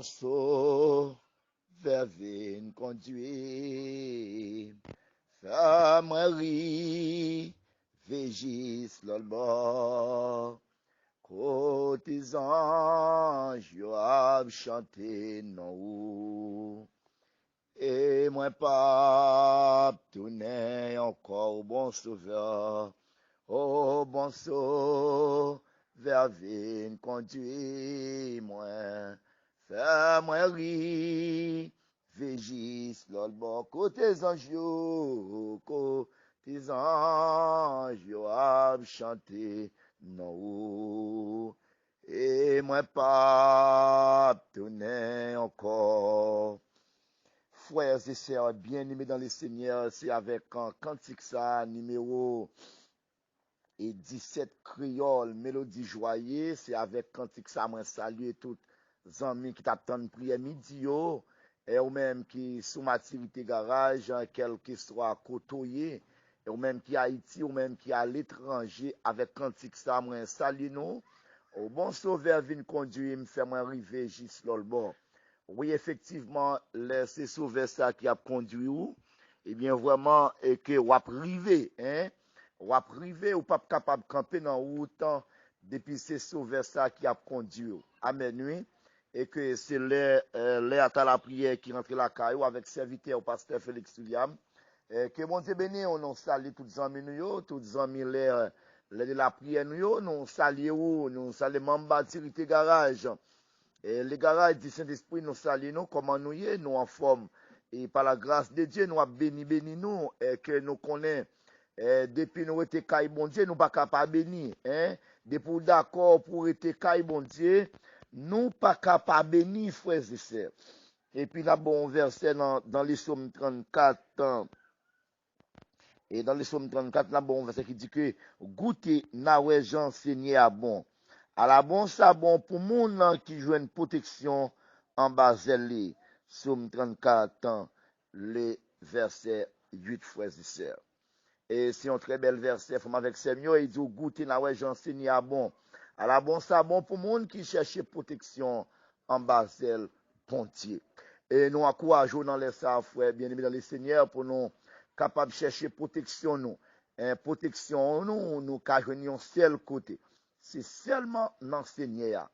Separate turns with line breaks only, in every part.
sauveur vin conduit. Fais-moi rire, végis l'olba. Côté anges, yo a chanté non. Et moi pas tourner encore au bon sauveur. Oh bon sauveur vin conduit moi. Fais-moi rire, végis l'olba. Côté anges, côté anges, yo a chanté non. Et moi pas tourner encore. Frères et sœurs bien-aimés dans le Seigneur, c'est avec un cantique ça, numéro 17 créole, mélodie joyeuse, c'est avec cantique ça, moi saluer tous les amis qui t'attendent prière midi, yo, et ou même qui sous maturité garage, quel que soit côtoyé, et ou même qui à Haïti, ou même qui à l'étranger, avec cantique ça, moi saluer nous, au bon sauveur vient conduire, me fait moi arriver juste là le bord. Oui, effectivement, c'est sauver ça qui a conduit ou, eh bien vraiment, et que ou a privé, hein, ou a privé ou pas capable de camper dans autant depuis c'est sauver ça qui a conduit ou. Amen, oui. Et que c'est les à la prière qui rentre la caillou avec serviteur au pasteur Félix William. Que mon Dieu béni, on nous salue tous les amis nous, tous les amis de la prière nous saluons, nous saluons Mamba Tirité Garage. Et les garages du Saint-Esprit nous saluent, nous, comment nous y est, nous en forme. Et par la grâce de Dieu, nous avons béni nous, et que nous connaissons, depuis nous étions caille bon Dieu, nous pas capables de bénir, hein. Depuis d'accord pour être caille bon Dieu, nous pas capables de bénir, frères et sœurs. Et puis là, bon verset dans les psaumes 34, et dans les psaumes 34, là, bon verset qui dit que goûtez, n'a Jean Seigneur à bon. À la bon, ça bon pour moun qui joue une protection en bas zélé. Psaume 34, les versets 8, frères et sœurs. Et c'est un très bel verset, faut avec Seigneur, il dit goûter na ouais j'enseigne à bon. À la bon, ça bon pour moun qui cherche protection en bas zèle pontier. Et nous encourageons dans les frères, bien aimés dans le Seigneur, pour nous capables de chercher protection nous. Protection nous cajonnons seul côté. C'est seulement dans Seigneur.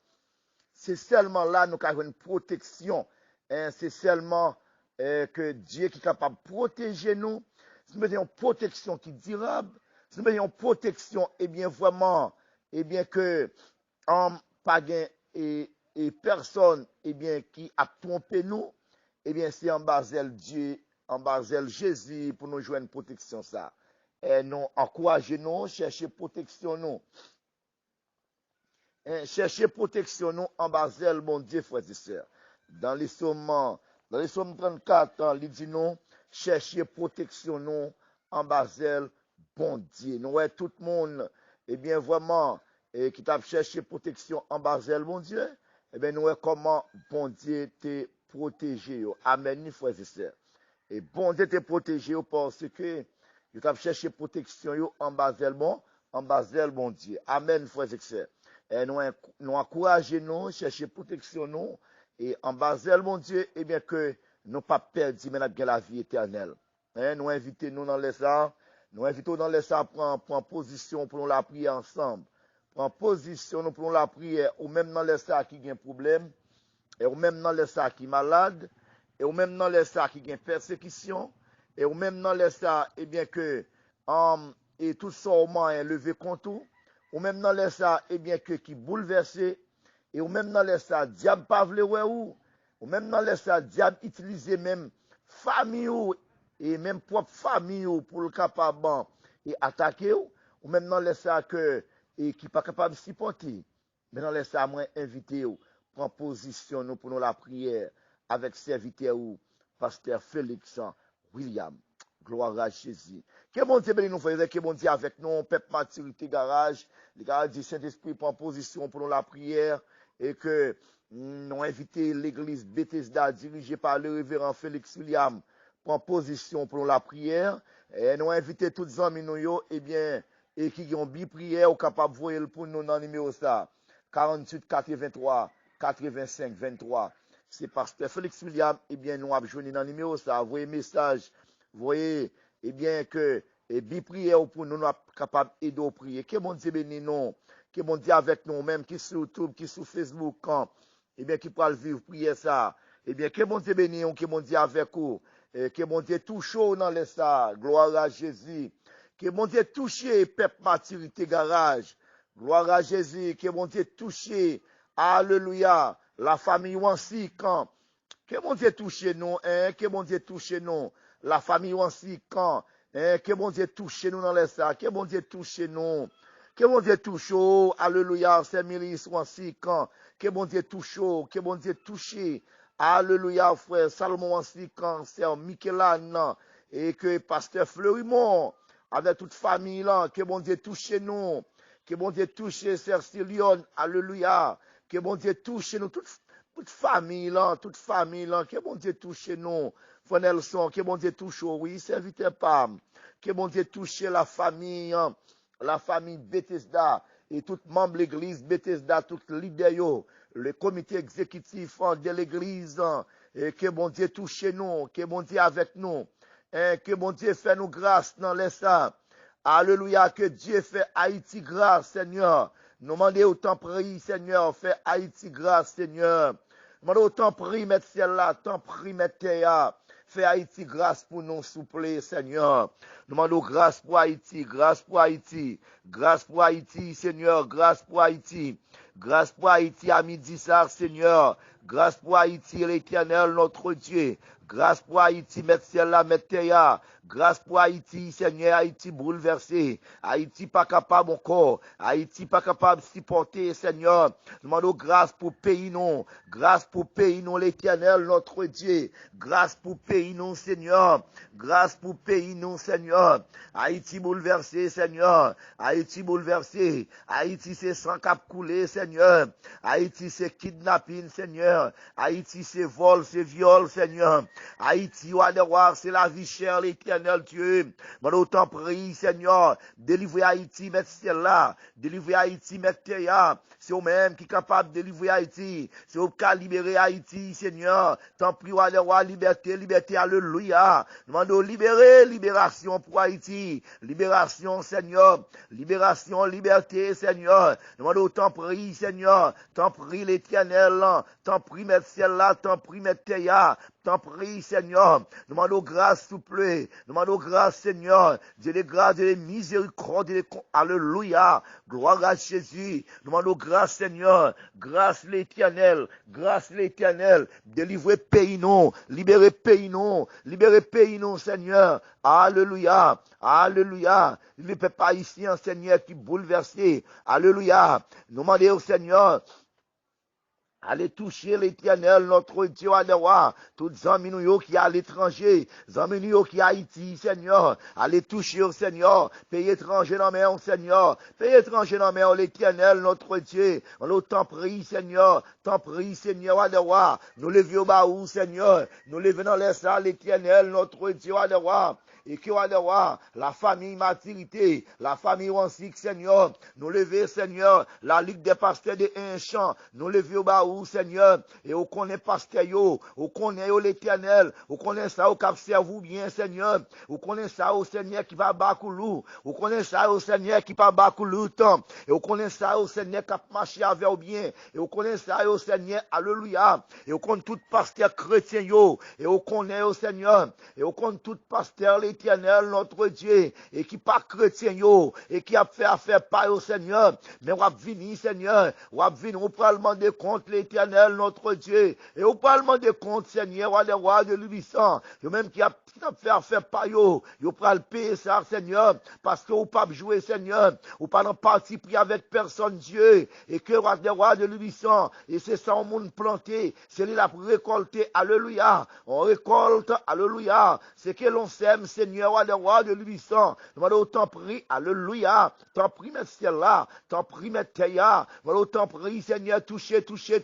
C'est seulement là nous avons une protection. C'est seulement que Dieu qui est capable de protéger nous. Si nous avons une protection qui est durable, si nous avons une protection, eh bien vraiment, eh bien que pas et personne eh bien qui a trompé nous, eh bien c'est en bas Dieu, en bas Jésus pour nous jouer une protection ça. Et nous encourageons nous, chercher protection nous. Chercher protection nous en bas mon Dieu, frères et sœurs. Dans les psaumes 34, il dit nous, chercher protection nous en bas bon Dieu. Nous, tout le monde, eh bien, vraiment, qui t'a cherché protection en bas mon Dieu, eh bien, nous, comment bon Dieu te protégé. Amen, frères et sœurs. Et bon Dieu te protégé parce que tu as cherché protection en bas bon Dieu. Amen, frères et sœurs. Et nous encourageons nous, chercher protection nous, et en bas mon Dieu, eh bien que nous pas perdu, mais nous la vie éternelle. Nous invitons nous dans les arts, nous invitons dans les arts prendre position pour nous la prier ensemble. Prendre position nous pour nous la prière, ou même dans les arts qui ont un problème, et ou même dans les arts qui sont malades, et ou même dans les arts qui ont persécution, et ou même dans les arts, eh bien que, et tout ça au moins est levé contre tout, ou même dans les ça, eh bien que qui bouleversé, et ou même dans les ça, diable pas vle ou même dans les ça, diable utiliser même famille ou, et même propre famille ou pour le capable et attaquer ou même dans les ça que, et qui pas capable de supporter, mais dans les ça, moi invité ou, prendre position nous pour nous la prière avec serviteur ou, pasteur Félix William. Gloire à Jésus. Que bon Dieu bénisse nous, frères, que bon Dieu avec nous, peuple maturité garage, les garages du Saint-Esprit prend position pour nous la prière et que nous invitons l'église Bethesda dirigée par le révérend Félix William prend position pour nous la prière et nous invitons tous les amis nous, eh bien, et qui ont bi prière ou capable de voir pour nous dans le numéro ça, 48 83 85 23. c'est pasteur Félix William, eh bien, nous avons joué dans le numéro ça, voyez message, voyez, eh bien, que, et bi prière pour nous, nous capables d'aider au prier. Que mon Dieu bénisse nous, que mon Dieu avec nous, même qui sur YouTube, qui sur Facebook, quand, eh bien, qui pourra vivre prier ça, eh bien, que mon Dieu bénisse, que mon Dieu avec vous, que mon Dieu touche dans les ça, gloire à Jésus, que mon Dieu touche, peuple maturité garage, gloire à Jésus, que mon Dieu touche, alléluia, la famille Wansi, quand, que mon Dieu touche nous, hein, que mon Dieu touche nous, la famille Wansi, quand, que mon Dieu touche nous dans les ça, que mon Dieu touche nous, que mon Dieu touche, oh, alléluia, Saint-Miris Wansi, quand, que mon Dieu touche, oh, que mon Dieu touche, alléluia, frère Salomon Wansi, quand, c'est Michelan, et que pasteur Fleurimont, avec toute famille là, que mon Dieu touche nous, que mon Dieu touche Sœur Silion, alléluia, que mon Dieu touche nous, toute famille là, que mon Dieu touche nous, frère Nelson, que mon Dieu touche, oui, serviteur Pam, que mon Dieu touche la famille Bethesda, et tout membre de l'église Bethesda, tout leader, le comité exécutif de l'église, et que mon Dieu touche nous, que mon Dieu avec nous, et que mon Dieu fait nous grâce dans les ça. Alléluia, que Dieu fait Haïti grâce, Seigneur. Nous demandons autant prier, Seigneur, fait Haïti grâce, Seigneur. Nous demandons autant prier, mettre ciel là, tant prier, mettre terre. Fais Haïti grâce pour nous, s'il vous plaît, Seigneur. Nous demandons grâce pour Haïti, grâce pour Haïti, grâce pour Haïti, Seigneur, grâce pour Haïti. Grâce pour Haïti à midi, ça, Seigneur. Grâce pour Haïti, l'Éternel, notre Dieu. Grâce pour Haïti, mettre ciel là, mettre terre. Grâce pour Haïti, Seigneur, Haïti bouleversé. Haïti pas capable encore. Haïti pas capable de supporter, Seigneur. Nous demandons grâce pour pays non. Grâce pour pays non, l'Éternel, notre Dieu. Grâce pour pays non, Seigneur. Grâce pour pays non, Seigneur. Haïti bouleversé, Seigneur. Haïti bouleversé. Haïti c'est sang cap coulé, Seigneur. Haïti c'est kidnapping, Seigneur. Haïti c'est vol, c'est viol, Seigneur. Haïti, c'est la vie chère, l'Éternel Dieu. Mais autant prie, Seigneur, délivrer Haïti, mettre celle-là, délivrer Haïti, mettre terre. C'est eux-mêmes qui sont capables de délivrer Haïti. C'est eux qui ont libéré Haïti, Seigneur. Tant pis, liberté, liberté, alléluia. Demandons libérer, libération pour Haïti. Libération, Seigneur. Libération, liberté, Seigneur. Demandons autant prie, Seigneur. Tant prie l'Éternel, tant prie, mettre celle-là, tant prie, mettre terre. T'en prie, Seigneur. Demandons grâce, s'il vous plaît. Demandons grâce, Seigneur. Dieu des grâces, Dieu des miséricordes. Alléluia. Gloire à Jésus. Demandons grâce, Seigneur. Grâce l'Éternel. Grâce l'Éternel. Délivrez pays non. Libérez pays non. Libérez pays non, Seigneur. Alléluia. Alléluia. Le peuple haïtien, Seigneur, qui bouleversé. Alléluia. Demandez au Seigneur. Allez toucher l'Éternel, notre Dieu, alléluia. Toutes amis nous qui à l'étranger, amis nous qui à Haïti, Seigneur. Allez toucher au Seigneur. Pays étranger dans main, Seigneur. Pays étranger dans main, l'Éternel, notre Dieu. On t'en prie, Seigneur. T'en prie, Seigneur, alléluia. Nous levions bas où, Seigneur. Nous levons dans les salles, l'Éternel, notre Dieu, alléluia. Et que la famille maturité, la famille Wansik, Seigneur, nous lever, Seigneur, la ligue des pasteurs de un champ, nous lever au bas où, Seigneur, et on connaît pasteur yo, on connaît l'Éternel, on connaît ça au cap vous bien, Seigneur, on connaît ça au Seigneur qui va bakoulou, on connaît ça au Seigneur qui va bakoulou temps, et on connaît ça au Seigneur qui a marché avec au bien, et on connaît ça au Seigneur, alléluia, et on connaît tout pasteur chrétien yo, et on connaît au Seigneur, et on connaît tout pasteur l'Éternel, notre Dieu, et qui pas chrétien yo, et qui a fait affaire par au Seigneur, mais on va venir, Seigneur, on va venir, on peut demander compte l'Éternel, notre Dieu, et on peut demander compte, Seigneur, à les rois de l'Ubissant, yo même qui a fait affaire par yo, yo peut le payer ça, Seigneur, parce que ou pas jouer, Seigneur, ou pas dans parti pris avec personne, Dieu, et que les rois de l'Ubissant, et c'est ça, on monde planté, c'est lui la récolter, alléluia, on récolte, alléluia, c'est que l'on sème, Seigneur, les rois de l'Ubissant, nous allons autant prier, alléluia, t'en prie, mais ciel là, t'en prie, mais terre, nous allons autant prier, Seigneur, toucher, toucher,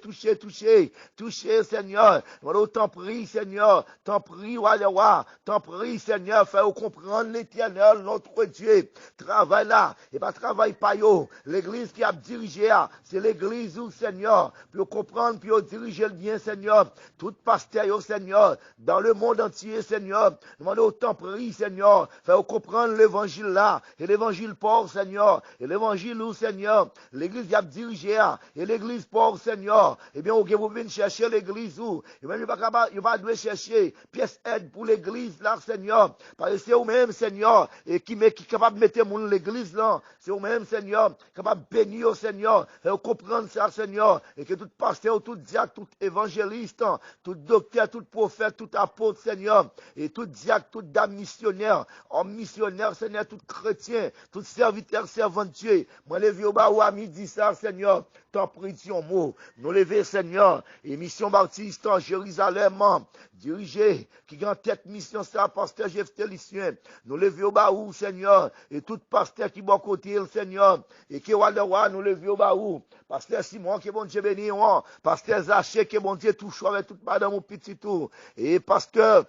toucher, Seigneur. Voilà, t'en prie, Seigneur, t'en prie, Walewa, t'en prie, Seigneur, fais-nous comprendre l'Éternel, notre Dieu. Travail là, et pas travail pas yo. L'église qui a dirigé, c'est l'église où, Seigneur, pour comprendre, puis diriger le bien, Seigneur. Tout pasteur, Seigneur, dans le monde entier, Seigneur. Demandez t'en prie, Seigneur, fais-nous comprendre l'évangile là, et l'évangile pauvre, Seigneur, et l'évangile où, Seigneur, l'église qui a dirigé, et l'église pauvre, Seigneur. Eh bien, vous venez chercher l'église où, et même, il va devoir chercher pièce aide pour l'église là, Seigneur. Parce que c'est vous-même, Seigneur, et qui est capable de mettre mon l'église là. C'est vous-même, Seigneur, capable de bénir, Seigneur, et comprendre ça, Seigneur, et que tout pasteur, tout diacre, tout évangéliste, tout docteur, tout prophète, tout apôtre, Seigneur, et tout diacre, tout dame missionnaire, homme missionnaire, Seigneur, tout chrétien, tout serviteur, servant de Dieu, moi, levé au bas ou à midi, ça, Seigneur, t'en prie, ton mot, nous lever, Seigneur, et mission baptiste en Jérusalem, dirigé, qui a en tête mission, ça, pasteur Jephté Lissien, nous lever au bas où, Seigneur, et tout pasteur qui bon côté, Seigneur, et qui est roi, nous lever au bas où, pasteur Simon, qui est bon Dieu béni, pasteur Zaché, qui est bon Dieu touche avec toute madame mon petit tout, et pasteur,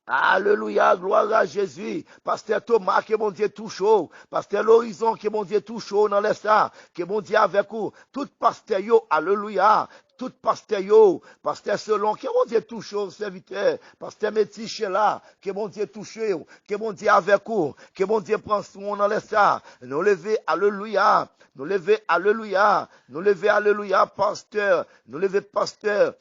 alléluia, gloire à Jésus. Pasteur Thomas, que mon Dieu touche haut. Pasteur l'horizon, que mon Dieu touche haut dans les ça. Que mon Dieu avec vous. Tout pasteur yo, alléluia. Tout pasteur yo. Pasteur Selon, que mon Dieu touche haut, serviteur. Pasteur Métis là, que mon Dieu touche haut. Que mon Dieu avec vous. Que mon Dieu prend soin dans les ça. Nous lever, alléluia. Nous lever, alléluia. Nous lever, alléluia, pasteur. Nous lever, pasteur.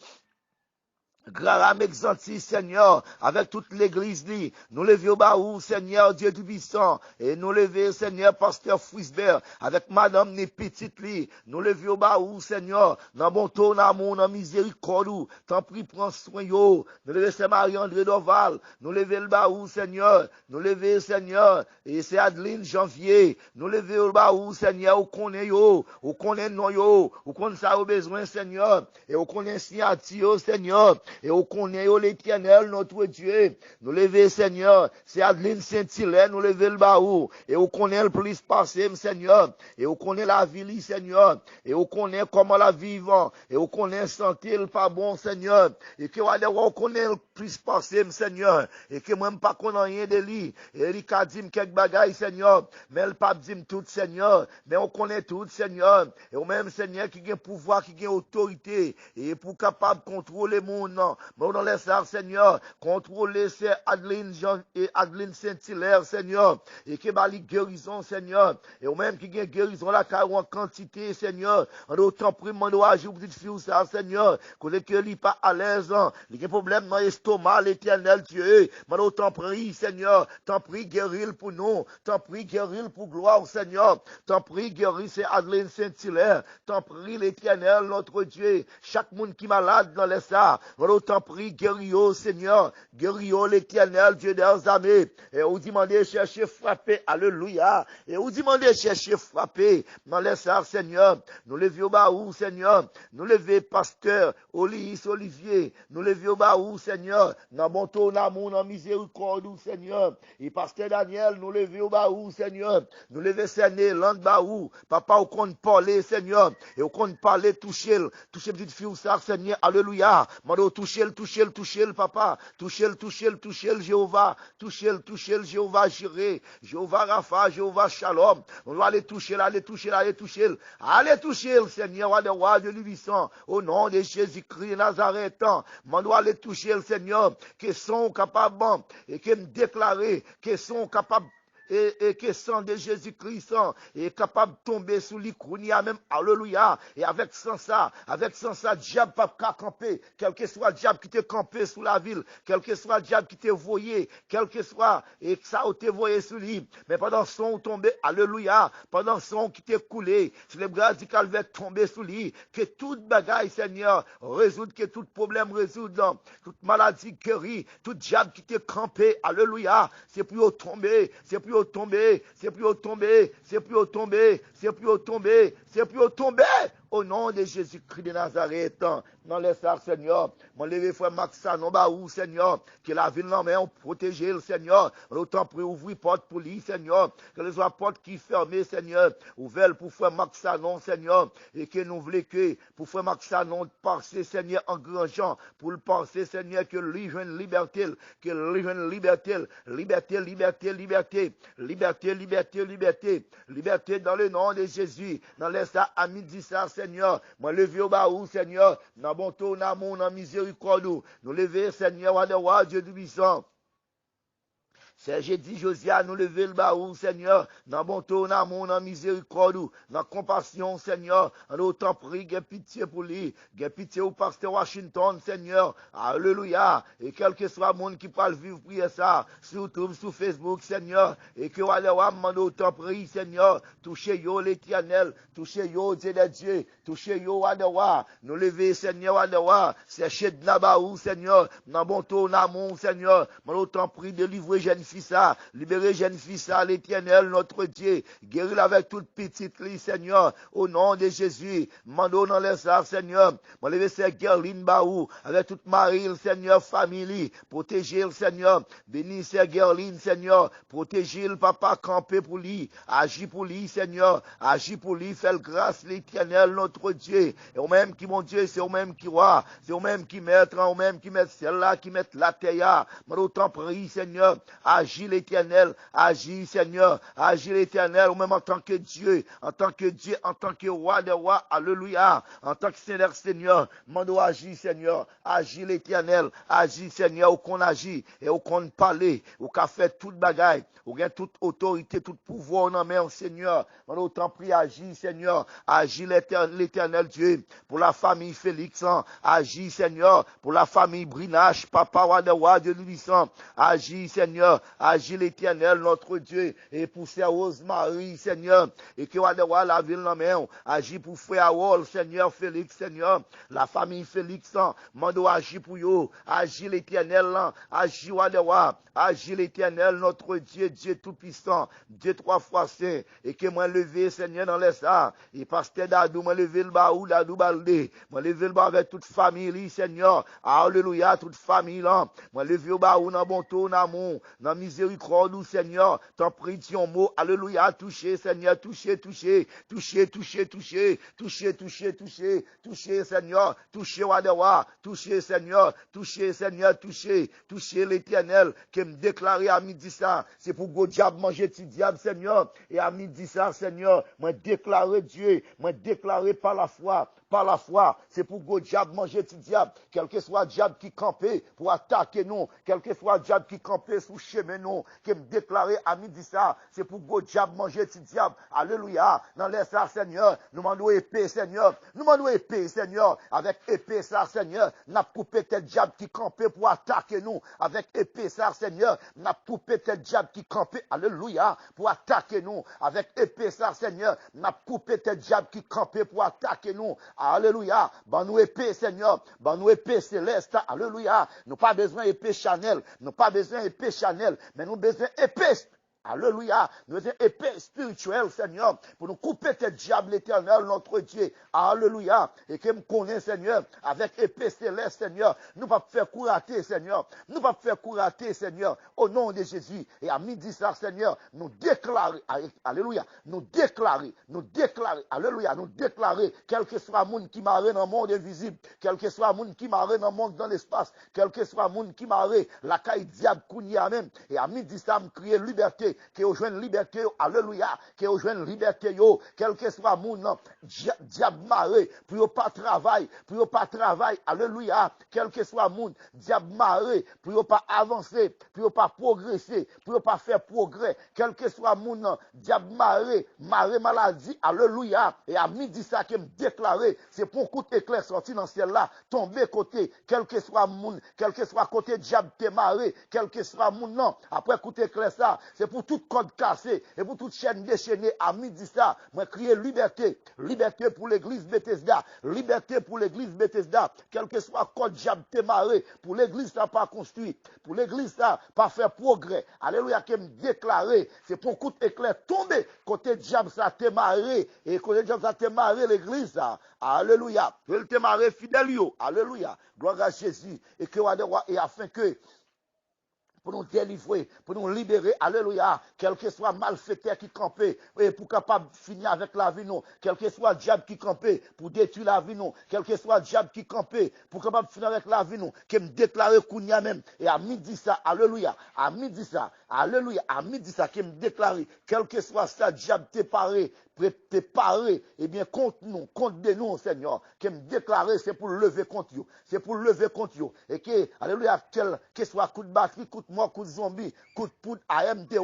Graram exanti, Seigneur, avec toute l'église, nous lever au baou, Seigneur, Dieu du puissant, et nous lever, Seigneur, pasteur Frisbert, avec madame ni petite li, nous lever au baou, Seigneur, dans bon ton amour, dans miséricorde, tant pis, prends soin, yo, nous lever, c'est Marie-André Doval, nous lever le baou, Seigneur, nous lever, Seigneur, et c'est Adeline Janvier, nous lever au baou, Seigneur, ou connaît yo, ou connaît non yo, ou connaît ça au besoin, Seigneur, et ou connaît signature, Seigneur, et au connaît l'Éternel, notre Dieu. Nous lever, Seigneur. C'est Adeline Saint-Hilaire, nous lever le baou. Et au connaît le plus passé, Seigneur. Et au connaît la vie, Seigneur. Et au connaît comment la vivant. Et au connaît santé, le pas bon, Seigneur. Et que on connaît le plus passé, Seigneur. Et que même pas qu'on a rien de lui. Et il a dit quelques bagailles, Seigneur. Mais le pape dit tout, Seigneur. Mais on connaît tout, Seigneur. Et au même, Seigneur, qui a pouvoir, qui a autorité. Et pour capable de contrôler le monde, non. Mais on laisse ça, Seigneur, contrôler c'est Adeline Jean et Adeline Saint-Hilaire, Seigneur, et qui va les guérison, Seigneur, et au même qui gagne guérison la car en quantité, Seigneur, en autant pris mon doigt, vous dites fille ça, Seigneur, que le cœur n'est pas à l'aise, il y a un problème dans l'estomac, l'Éternel Dieu, mais autant prie, Seigneur, t'en prie guérir pour nous, t'en prie guérir pour gloire, Seigneur, t'en prie guérir c'est Adeline Saint-Hilaire, t'en prie l'Éternel, notre Dieu, chaque monde qui est malade dans les ça, autant prie, guéris-o, Seigneur, guéris-o, l'Éternel, Dieu des armées. Et vous demandez chercher frapper, alléluia. Et vous demandez chercher frapper, dans les sards, Seigneur. Nous levions au baou, Seigneur. Nous levions pasteur, Olivier. Nous levions au baou, Seigneur. Dans bon ton amour, dans miséricorde, Seigneur. Et pasteur Daniel, nous levions au baou, Seigneur. Nous levions Seigneur, l'an baou. Papa, au compte parler, Seigneur. Et au compte parler, toucher petite fille, ça, Seigneur, alléluia. Toucher le papa, toucher le Jéhovah, toucher le Jéhovah Jiré, Jéhovah Rapha, Jéhovah Shalom. On doit aller toucher le Seigneur, le roi de l'Unisson, au nom de Jésus-Christ Nazareth. On doit aller toucher le Seigneur, qui sont capables, et qui me déclarer, qui sont capables, et que sang de Jésus-Christ est capable de tomber sous l'icrounia même, alléluia, et avec sans ça, diable pas qu'à camper, quel que soit le diable qui t'est campé sous la ville, quel que soit le diable qui t'est voyé, quel que soit, et que ça t'est voyé sous lui, mais pendant son tombé, alléluia, pendant son qui t'est coulé, sur les bras du calvaire tombé sous lui, que toute bagaille, Seigneur, résoudre, que tout problème résoudre, toute maladie guérie, tout diable qui t'est campé, alléluia, c'est plus tomber, c'est plus tomber, au nom de Jésus-Christ de Nazareth, dans les arts, Seigneur, mon levé frère Maxanon Baou, Seigneur, que la ville non mais on protège le Seigneur, autant pour ouvrir porte pour lui, Seigneur, que les portes qui fermées, Seigneur, ouvertes pour frère Maxanon, Seigneur, et que nous voulons que pour frère Maxanon passer, Seigneur, en grand Jean, pour le passer, Seigneur, que lui joigne liberté, que lui joigne liberté, liberté, liberté, liberté, liberté, liberté, liberté, liberté dans le nom de Jésus, dans les ça à midi ça, Seigneur, moi levé au baou, Seigneur, dans bon tour, dans mon, dans miséricorde, nous lever, Seigneur, à Dieu du puissant. C'est j'ai dit Josia, nous lever le baou, Seigneur, dans bon tour, dans mon, dans miséricorde, dans compassion, Seigneur, en autant prie, gain pitié pour lui, gain pitié au pasteur Washington, Seigneur, alléluia, et quel que soit le monde qui parle vivre, prier ça, sur YouTube, sur Facebook, Seigneur, et que Wadewa m'en autant prie, Seigneur, touchez yo l'éternel, touchez yo Dieu de Dieu, touchez yo Wadewa, nous lever, Seigneur, Wadewa, c'est chez Nabaou, Seigneur, dans bon tour, dans mon, Seigneur, m'en autant prie, délivrer jeune fille ça, libérer jeune fille ça, l'éternel, notre Dieu, guérir avec toute petite lit, Seigneur, au nom de Jésus, mando dans les arts, Seigneur, m'en lever c'est Gerline Baou, avec toute Marie, Seigneur, famille, protéger le Seigneur, bénis c'est Gerline, Seigneur, protéger le papa, camper pour lui, agis pour lui, Seigneur, agis pour lui, fais grâce, l'éternel, notre Dieu, et au même qui, mon Dieu, c'est au même qui roi, c'est au même qui mettre, au même qui met celle-là, qui met la terre, m'en autant prie, Seigneur, agis l'éternel, agis Seigneur, agis l'éternel, ou même en tant que Dieu, en tant que Dieu, en tant que roi des rois, alléluia, en tant que Seigneur, Seigneur, mando agis Seigneur, agis l'éternel, agis Seigneur, ou qu'on agit, et ou qu'on parle, ou qu'on fait toute bagaille, ou gagne toute autorité, tout pouvoir dans main, Seigneur, mando autant prie, agis Seigneur, agis l'éternel Dieu, pour la famille Félix, agis Seigneur, pour la famille Brinache, papa roi des rois, Dieu nous agis Seigneur, agis l'éternel, notre Dieu, et pour Sœur Rosemary, Seigneur, et que la ville en main, agis pour frère Harold, Seigneur, Félix, Seigneur, la famille Félix, mando agis pour eux, agis l'éternel, agis agis l'éternel, notre Dieu, Dieu tout-puissant, Dieu trois fois saint, et que moi levé, Seigneur, dans les arts, et pasteur Dadou, moi levé le baou, Dadou Baldé, moi levé le bas avec toute famille, Seigneur, alléluia, toute famille, là, moi levé le baou, dans bon tour, dans mon, dans miséricorde, Seigneur, t'en prie, ton mot, alléluia, toucher, Seigneur, toucher, toucher, toucher, toucher, toucher, toucher, toucher, toucher, toucher, Seigneur, toucher, Wadewa, toucher, Seigneur, toucher, Seigneur, toucher, toucher l'éternel, qui me déclarait à midi ça, c'est pour go diable manger petit diable, Seigneur, et à midi ça, Seigneur, moi déclarer Dieu, moi déclarer par la foi, c'est pour go diable manger petit diable, quel que soit diable qui campait pour attaquer nous, quel que soit diable qui campait sous chemin nous, qui me déclarait à midi ça, c'est pour go diable manger petit diable, alléluia, dans les ça, Seigneur, nous demandons épée, Seigneur, nous demandons épée, Seigneur, avec épée ça, Seigneur, n'a coupé tel diable qui campait pour attaquer nous, avec épée ça, Seigneur, n'a coupé tel diable qui campait, alléluia, pour attaquer nous, avec épée ça, Seigneur, n'a coupé tel diable qui campait pour attaquer nous, alléluia, ban nous épée, Seigneur, ban nous épée céleste, alléluia, nous pas besoin épée Chanel, nous pas besoin épée Chanel, mais nous besoin épée. Alléluia, nous avons épée spirituelle, Seigneur, pour nous couper tes diables l'éternel, notre Dieu. Alléluia, et que me connaît, Seigneur, avec épée céleste, Seigneur, nous pas faire courater, Seigneur, nous pas faire courater, Seigneur, au nom de Jésus. Et à midi, ça, Seigneur, nous déclarer, alléluia, nous déclarer, alléluia, nous déclarer, quel que soit le monde qui marre dans le monde invisible, quel que soit le monde qui marre dans le monde dans l'espace, quel que soit le monde qui marre, la caille diable kounia même, et à midi, ça, me crier liberté, que vous jouez liberté, alléluia, que vous jouez liberté, quel que soit mon nom, diable maré, pour pas travail, alléluia, quel que soit mon diable maré, pour pas avancer, pour pas progresser, pour pas faire progrès, quel que soit mon nom, diable maré maladie, alléluia, et à midi ça qui me déclaré, c'est pour un coup d'éclair sorti dans ciel là, tomber côté, quel que soit mon, quel que soit côté diable t'es maré, quel que soit mon nom, après coup d'éclair ça, c'est pour pour toute code cassée, et pour toute chaîne déchaînée, à midi ça, moi crier liberté, liberté pour l'église Bethesda, liberté pour l'église Bethesda, quel que soit code diable démarré, pour l'église ça pas construit, pour l'église ça pas faire progrès, alléluia, qui me déclaré, c'est pour coup éclair tomber, côté diable ça démarré, et côté diable ça démarré l'église ça, alléluia, il démarré fidèle yo, alléluia, gloire à Jésus, et afin que pour nous délivrer, pour nous libérer, alléluia, quel que soit malfaiteur qui campait, et pour capable finir avec la vie, non, quel que soit diable qui campait, pour détruire la vie, non, quel que soit diable qui campait, pour capable finir avec la vie, non, qui me déclarer Kounia même, et à midi ça, alléluia, à midi ça, alléluia, à midi ça, qui me déclarer, quel que soit ça, diable t'es paré, eh bien, contre nous, contre de nous, Seigneur, qui me déclarer, c'est pour lever contre vous, c'est pour lever contre vous, et que, alléluia, quel que soit coup de batterie, coup de mort, coup de zombie, coup de poudre, AMD,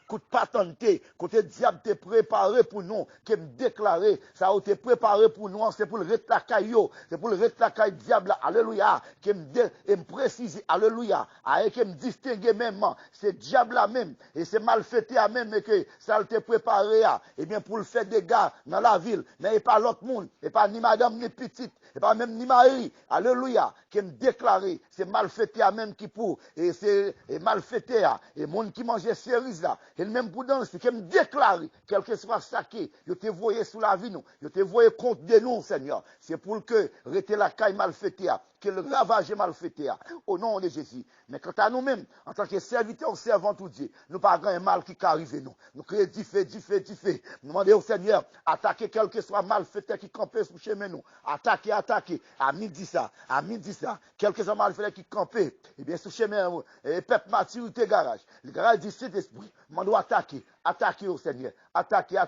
coup de patenté, côté diable t'es préparé pour nous, qui me déclarer, ça a été préparé pour nous, c'est pour le rétlacaille, c'est pour le rétlacaille diable, alléluia, qui me précise, alléluia, et qui me distingue même, c'est diable là même, et c'est malfaité à même, et que ça a été préparé, et bien, pour le faire des gars dans la ville, mais pas l'autre monde, et pas ni madame ni petite, et pas même ni mari, alléluia, qui me déclaré, c'est malfaité à même qui pour, et c'est malfaité à, et monde qui mangeait cerise là, et même pour danser, qui me déclaré, quel que soit saqué, je te voyais sous la vie, nous, je te voyais contre de nous, Seigneur, c'est pour que rester la caille malfaité à, que le ravage malfaité à, au nom de Jésus. Mais quant à nous-mêmes, en tant que serviteurs, servants tout Dieu, nous pas grand mal qui arrive nous. Nous créons du fait. Nous demandons au Seigneur, attaquer quel que soit malfaiteur qui campait sous chemin nous. Attaquer, à midi ça, quel que soit malfaiteur qui campait, eh bien sous chemin, et peuple maturité garage. Le garage dit Saint-Esprit, nous doit attaquer au Seigneur, attaquer,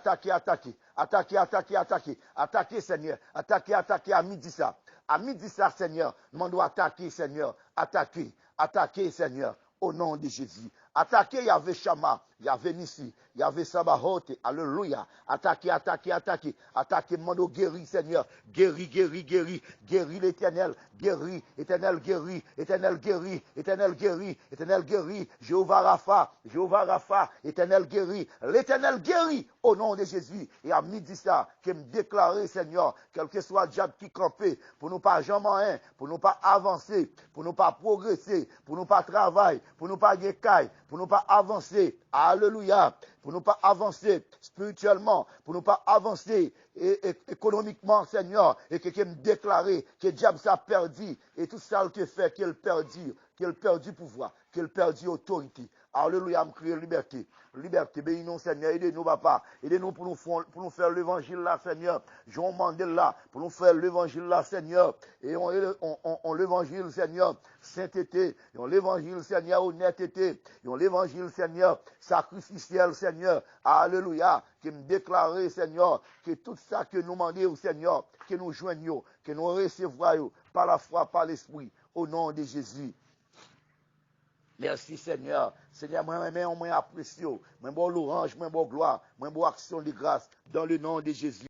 Seigneur, attaquer à midi ça. À midi ça, Seigneur, nous devons attaquer, Seigneur, attaquer, Seigneur, au nom de Jésus. Attaquer, il y avait Shama, il y avait Nissi, il y avait Sabaoth, alléluia. Attaquer, mando guéri, Seigneur, guéri l'Éternel, guéri, Éternel guéri, Jéhovah Rapha, Éternel guéri, l'Éternel guéri, au nom de Jésus. Et à midi ça, qui me déclarer, Seigneur, quel que soit le diable qui campait, pour nous pas jamais, pour nous pas avancer, pour nous pas progresser, pour nous pas travailler, pour nous pas guécaille, pour nous pas avancer, alléluia, pour nous pas avancer spirituellement, pour nous pas avancer économiquement, Seigneur, et que me déclarer que le diable s'est perdu, et tout ça qu'il fait, qu'il perdu pouvoir, qu'il perdu autorité. Alléluia, me crier liberté. Liberté, bénis-nous, Seigneur, aidez-nous, papa. Aidez-nous pour nous faire l'évangile là, Seigneur. Jean Mandel là, pour nous faire l'évangile là, Seigneur. Et on l'évangile, Seigneur, sainteté. Et on l'évangile, Seigneur, honnêteté. Et on l'évangile, Seigneur, sacrificiel, Seigneur. Alléluia. Qui me déclarer, Seigneur, que tout ça que nous demandons, Seigneur, que nous joignons, que nous recevrons par la foi, par l'esprit. Au nom de Jésus. Merci Seigneur. Seigneur, moi apprécie. Moi bon louange, moi bon gloire, moi bon action de grâce dans le nom de Jésus.